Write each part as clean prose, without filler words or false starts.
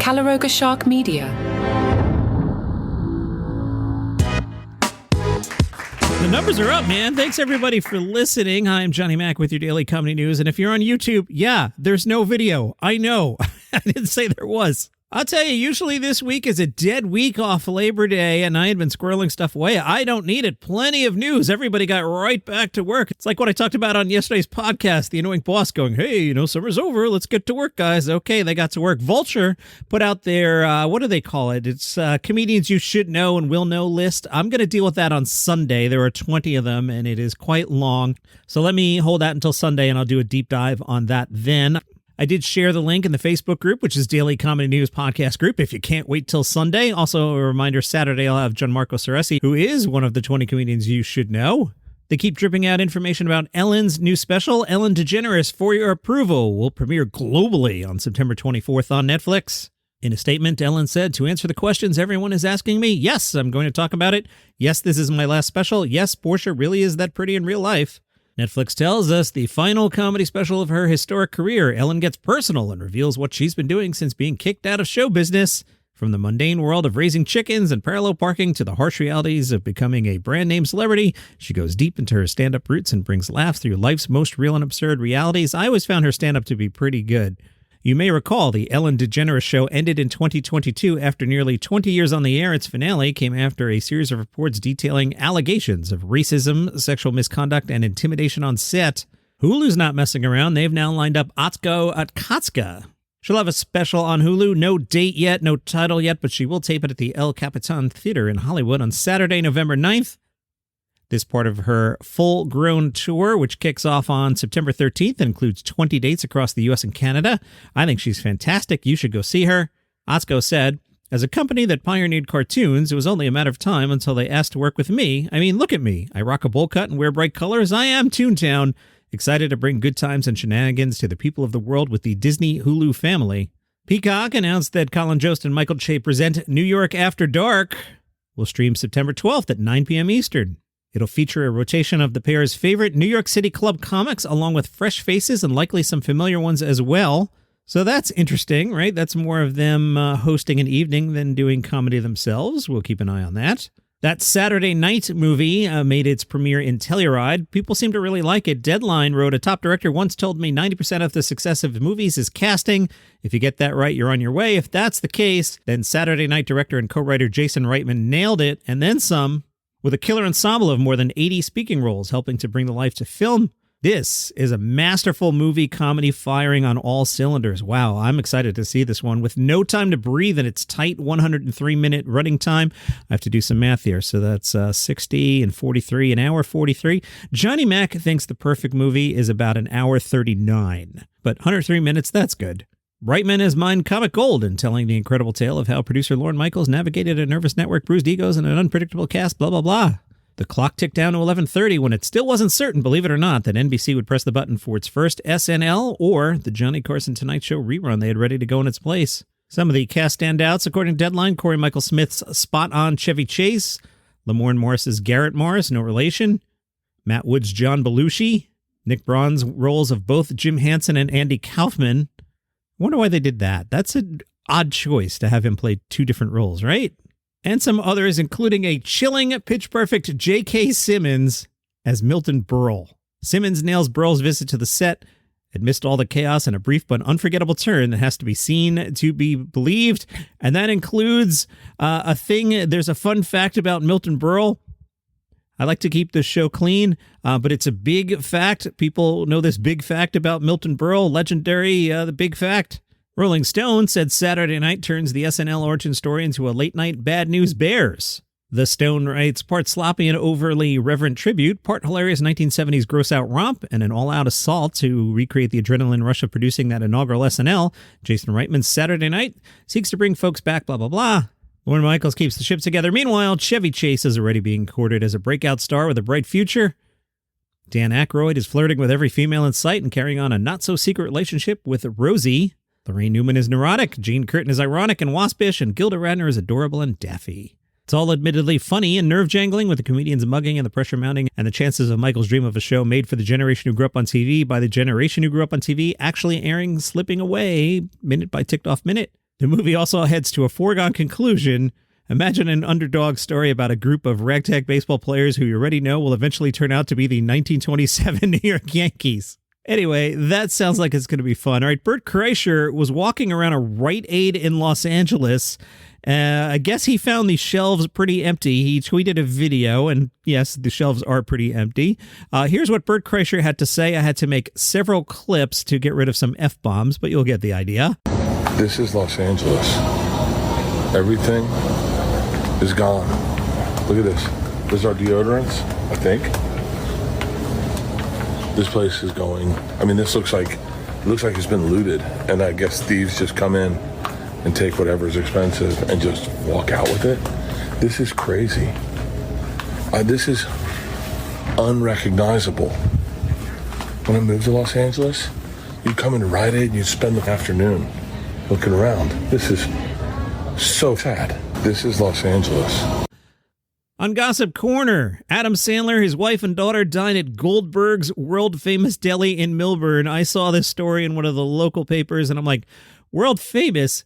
Calaroga Shark Media. The numbers are up, man. Thanks, everybody, for listening. I'm Johnny Mac with your daily comedy news. And if you're on YouTube, yeah, there's no video. I know. I didn't say there was. I'll tell you, usually this week is a dead week off Labor Day, and I had been squirreling stuff away. I don't need it. Plenty of news. Everybody got right back to work. It's like what I talked about on yesterday's podcast, the annoying boss going, hey, summer's over. Let's get to work, guys. Okay, they got to work. Vulture put out their, what do they call it? It's comedians you should know and will know list. I'm going to deal with that on Sunday. There are 20 of them, and it is quite long. So let me hold that until Sunday, and I'll do a deep dive on that then. I did share the link in the Facebook group, which is Daily Comedy News Podcast Group, if you can't wait till Sunday. Also, a reminder, Saturday I'll have Gianmarco Ceresi, who is one of the 20 comedians you should know. They keep dripping out information about Ellen's new special, Ellen DeGeneres, For Your Approval, will premiere globally on September 24th on Netflix. In a statement, Ellen said, to answer the questions everyone is asking me, yes, I'm going to talk about it. Yes, this is my last special. Yes, Portia really is that pretty in real life. Netflix tells us the final comedy special of her historic career, Ellen gets personal and reveals what she's been doing since being kicked out of show business. From the mundane world of raising chickens and parallel parking to the harsh realities of becoming a brand-name celebrity, she goes deep into her stand-up roots and brings laughs through life's most real and absurd realities. I always found her stand-up to be pretty good. You may recall the Ellen DeGeneres show ended in 2022 after nearly 20 years on the air. Its finale came after a series of reports detailing allegations of racism, sexual misconduct, and intimidation on set. Hulu's not messing around. They've now lined up Otkotska. She'll have a special on Hulu. No date yet, no title yet, but she will tape it at the El Capitan Theater in Hollywood on Saturday, November 9th. This part of her full-grown tour, which kicks off on September 13th, includes 20 dates across the U.S. and Canada. I think she's fantastic. You should go see her. Otzko said, as a company that pioneered cartoons, it was only a matter of time until they asked to work with me. I mean, look at me. I rock a bowl cut and wear bright colors. I am Toontown. Excited to bring good times and shenanigans to the people of the world with the Disney Hulu family. Peacock announced that Colin, Jost, and Michael Che present New York After Dark. Will stream September 12th at 9 p.m. Eastern. It'll feature a rotation of the pair's favorite New York City club comics, along with fresh faces and likely some familiar ones as well. So that's interesting, right? That's more of them hosting an evening than doing comedy themselves. We'll keep an eye on that. That Saturday night movie made its premiere in Telluride. People seem to really like it. Deadline wrote, a top director once told me 90% of the success of movies is casting. If you get that right, you're on your way. If that's the case, then Saturday night director and co-writer Jason Reitman nailed it, and then some. With a killer ensemble of more than 80 speaking roles helping to bring the life to film, this is a masterful movie comedy firing on all cylinders. Wow, I'm excited to see this one. With no time to breathe and its tight 103-minute running time, I have to do some math here. So that's 60 and 43, an hour 43. Johnny Mac thinks the perfect movie is about an hour 39. But 103 minutes, that's good. Reitman has mined comic gold in telling the incredible tale of how producer Lorne Michaels navigated a nervous network, bruised egos, and an unpredictable cast, blah, blah, blah. The clock ticked down to 11:30 when it still wasn't certain, believe it or not, that NBC would press the button for its first SNL or the Johnny Carson Tonight Show rerun they had ready to go in its place. Some of the cast standouts, according to Deadline, Corey Michael Smith's spot-on Chevy Chase, Lamorne Morris's Garrett Morris, no relation, Matt Wood's John Belushi, Nick Braun's roles of both Jim Hansen and Andy Kaufman. I wonder why they did that. That's an odd choice to have him play two different roles, right? And some others, including a chilling, pitch-perfect J.K. Simmons as Milton Berle. Simmons nails Berle's visit to the set, amidst all the chaos and a brief but unforgettable turn that has to be seen to be believed. And that includes a thing. There's a fun fact about Milton Berle. I like to keep this show clean, but it's a big fact. People know this big fact about Milton Berle, legendary, the big fact. Rolling Stone said Saturday Night turns the SNL origin story into a late-night Bad News Bears. The Stone writes, part sloppy and overly reverent tribute, part hilarious 1970s gross-out romp, and an all-out assault to recreate the adrenaline rush of producing that inaugural SNL. Jason Reitman's Saturday Night seeks to bring folks back, blah, blah, blah. Lorne Michaels keeps the ship together. Meanwhile, Chevy Chase is already being courted as a breakout star with a bright future. Dan Aykroyd is flirting with every female in sight and carrying on a not-so-secret relationship with Rosie. Lorraine Newman is neurotic, Gene Curtin is ironic and waspish, and Gilda Radner is adorable and daffy. It's all admittedly funny and nerve-jangling, with the comedians mugging and the pressure mounting, and the chances of Michael's dream of a show made for the generation who grew up on TV by the generation who grew up on TV actually airing slipping away minute by ticked-off minute. The movie also heads to a foregone conclusion. Imagine an underdog story about a group of ragtag baseball players who you already know will eventually turn out to be the 1927 New York Yankees. Anyway, that sounds like it's going to be fun. All right, Burt Kreischer was walking around a Rite Aid in Los Angeles. I guess he found the shelves pretty empty. He tweeted a video, and yes, the shelves are pretty empty. Here's what Burt Kreischer had to say. I had to make several clips to get rid of some F-bombs, but you'll get the idea. This is Los Angeles. Everything is gone. Look at this. This is our deodorants, I think. This place is going, I mean, this looks like it's been looted, and I guess thieves just come in and take whatever's expensive and just walk out with it. This is crazy. This is unrecognizable. When I moved to Los Angeles, you'd come into Rite Aid and you'd spend the afternoon looking around. This is so sad. This is Los Angeles. On Gossip Corner, Adam Sandler, his wife and daughter dine at Goldberg's world-famous deli in Millburn. I saw this story in one of the local papers, and I'm like, world famous?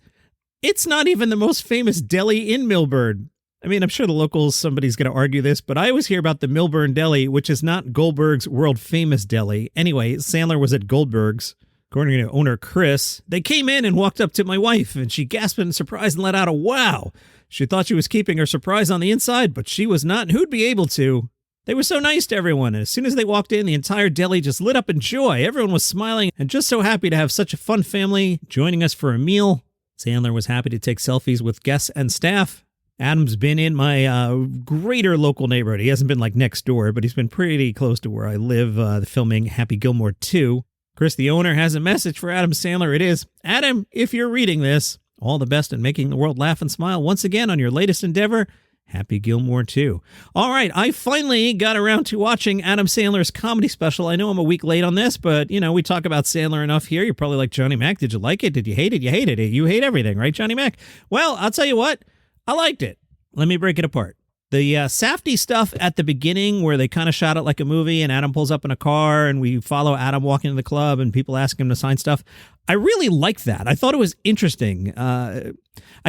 It's not even the most famous deli in Millburn. I mean, I'm sure the locals, somebody's going to argue this, but I always hear about the Millburn Deli, which is not Goldberg's world-famous deli. Anyway, Sandler was at Goldberg's. According to owner Chris, they came in and walked up to my wife, and she gasped in surprise and let out a wow. She thought she was keeping her surprise on the inside, but she was not, and who'd be able to? They were so nice to everyone, and as soon as they walked in, the entire deli just lit up in joy. Everyone was smiling and just so happy to have such a fun family joining us for a meal. Sandler was happy to take selfies with guests and staff. Adam's been in my greater local neighborhood. He hasn't been like next door, but he's been pretty close to where I live, filming Happy Gilmore 2. Chris, the owner, has a message for Adam Sandler. It is, Adam, if you're reading this, all the best in making the world laugh and smile once again on your latest endeavor. Happy Gilmore 2. All right, I finally got around to watching Adam Sandler's comedy special. I know I'm a week late on this, but, you know, we talk about Sandler enough here. You're probably like, Johnny Mac, did you like it? Did you hate it? You hated it. You hate everything, right, Johnny Mac? Well, I'll tell you what, I liked it. Let me break it apart. The Safdie stuff at the beginning where they kind of shot it like a movie and Adam pulls up in a car and we follow Adam walking to the club and people ask him to sign stuff. I really liked that. I thought it was interesting. I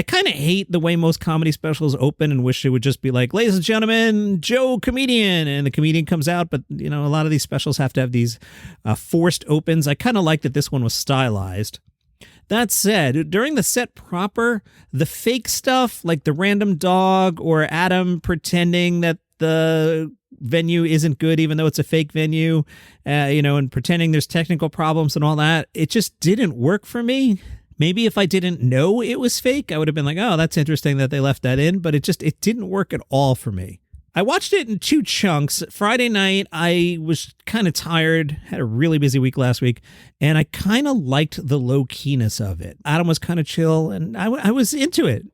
kind of hate the way most comedy specials open and wish it would just be like, ladies and gentlemen, Joe comedian, and the comedian comes out. But, you know, a lot of these specials have to have these forced opens. I kind of like that this one was stylized. That said, during the set proper, the fake stuff like the random dog or Adam pretending that the venue isn't good even though it's a fake venue, and pretending there's technical problems and all that, it just didn't work for me. Maybe if I didn't know it was fake, I would have been like, oh, that's interesting that they left that in, but it didn't work at all for me. I watched it in two chunks. Friday night, I was kind of tired, had a really busy week last week, and I kind of liked the low-keyness of it. Adam was kind of chill, and I was into it.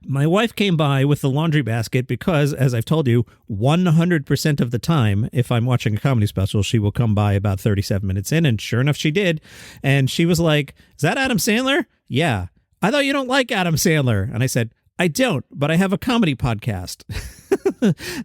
My wife came by with the laundry basket because, as I've told you, 100% of the time, if I'm watching a comedy special, she will come by about 37 minutes in, and sure enough, she did. And she was like, is that Adam Sandler? Yeah. I thought you don't like Adam Sandler. And I said, I don't, but I have a comedy podcast.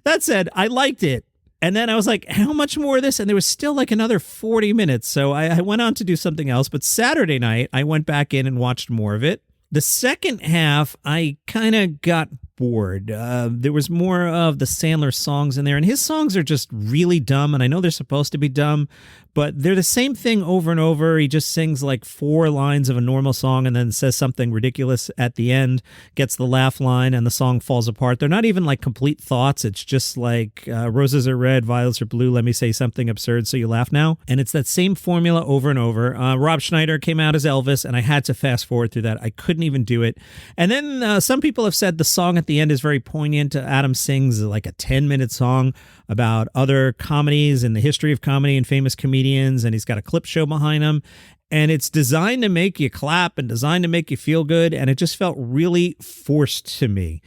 That said, I liked it. And then I was like, how much more of this? And there was still like another 40 minutes. So I went on to do something else. But Saturday night, I went back in and watched more of it. The second half, I kind of got bored. There was more of the Sandler songs in there, and his songs are just really dumb, and I know they're supposed to be dumb, but they're the same thing over and over. He just sings like 4 lines of a normal song and then says something ridiculous at the end, gets the laugh line, and the song falls apart. They're not even like complete thoughts. It's just like roses are red, violets are blue, let me say something absurd so you laugh now. And it's that same formula over and over. Rob Schneider came out as Elvis, and I had to fast forward through that. I couldn't even do it. And then some people have said the song at the end is very poignant. Adam sings like a 10-minute song about other comedies and the history of comedy and famous comedians, and he's got a clip show behind him. And it's designed to make you clap and designed to make you feel good, and it just felt really forced to me.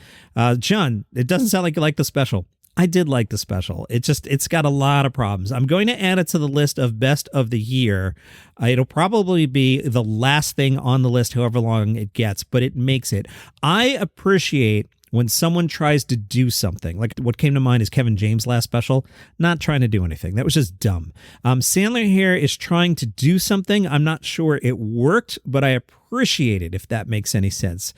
John, it doesn't sound like you like the special. I did like the special. It's got a lot of problems. I'm going to add it to the list of best of the year. It'll probably be the last thing on the list, however long it gets, but it makes it. I appreciate when someone tries to do something. Like what came to mind is Kevin James' last special, not trying to do anything. That was just dumb. Sandler here is trying to do something. I'm not sure it worked, but I appreciate it, if that makes any sense.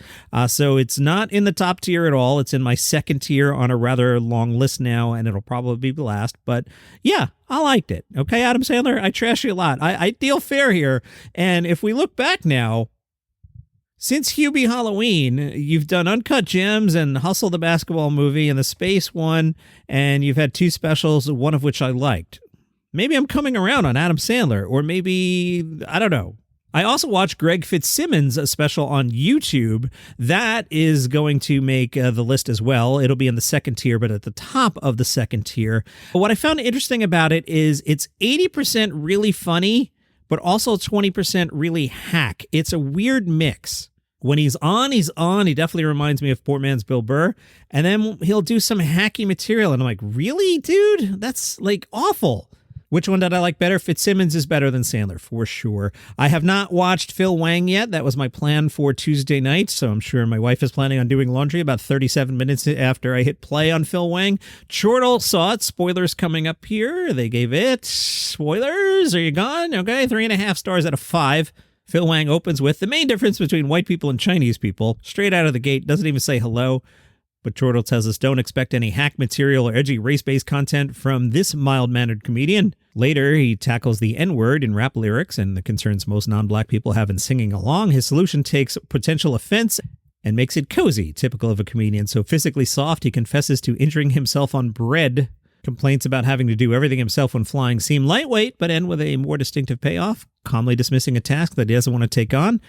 So it's not in the top tier at all. It's in my second tier on a rather long list now, and it'll probably be the last. But yeah, I liked it. Okay, Adam Sandler, I trash you a lot. I deal fair here. And if we look back now, since Hubie Halloween, you've done Uncut Gems and Hustle the Basketball Movie and the Space one, and you've had 2 specials, one of which I liked. Maybe I'm coming around on Adam Sandler, or maybe, I don't know. I also watched Greg Fitzsimmons' special on YouTube. That is going to make the list as well. It'll be in the second tier, but at the top of the second tier. What I found interesting about it is it's 80% really funny, but also 20% really hack. It's a weird mix. When he's on, he definitely reminds me of poor man's Bill Burr. And then he'll do some hacky material. And I'm like, really, dude? That's like awful. Which one did I like better? Fitzsimmons is better than Sandler, for sure. I have not watched Phil Wang yet. That was my plan for Tuesday night, so I'm sure my wife is planning on doing laundry about 37 minutes after I hit play on Phil Wang. Chortle saw it. Spoilers coming up here. They gave it... Spoilers? Are you gone? Okay, 3.5 stars out of 5. Phil Wang opens with the main difference between white people and Chinese people. Straight out of the gate, doesn't even say hello. But Chortle tells us don't expect any hack material or edgy race-based content from this mild-mannered comedian. Later, he tackles the N-word in rap lyrics and the concerns most non-black people have in singing along. His solution takes potential offense and makes it cozy, typical of a comedian. So physically soft, he confesses to injuring himself on bread. Complaints about having to do everything himself when flying seem lightweight, but end with a more distinctive payoff, calmly dismissing a task that he doesn't want to take on.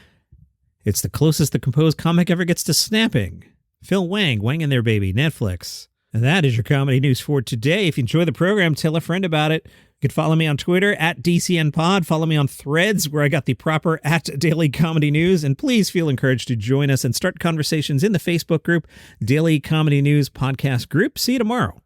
It's the closest the composed comic ever gets to snapping. Phil Wang, Wang and Their Baby, Netflix. And that is your comedy news for today. If you enjoy the program, tell a friend about it. You can follow me on Twitter at DCNPod. Follow me on Threads, where I got the proper at Daily Comedy News. And please feel encouraged to join us and start conversations in the Facebook group, Daily Comedy News Podcast Group. See you tomorrow.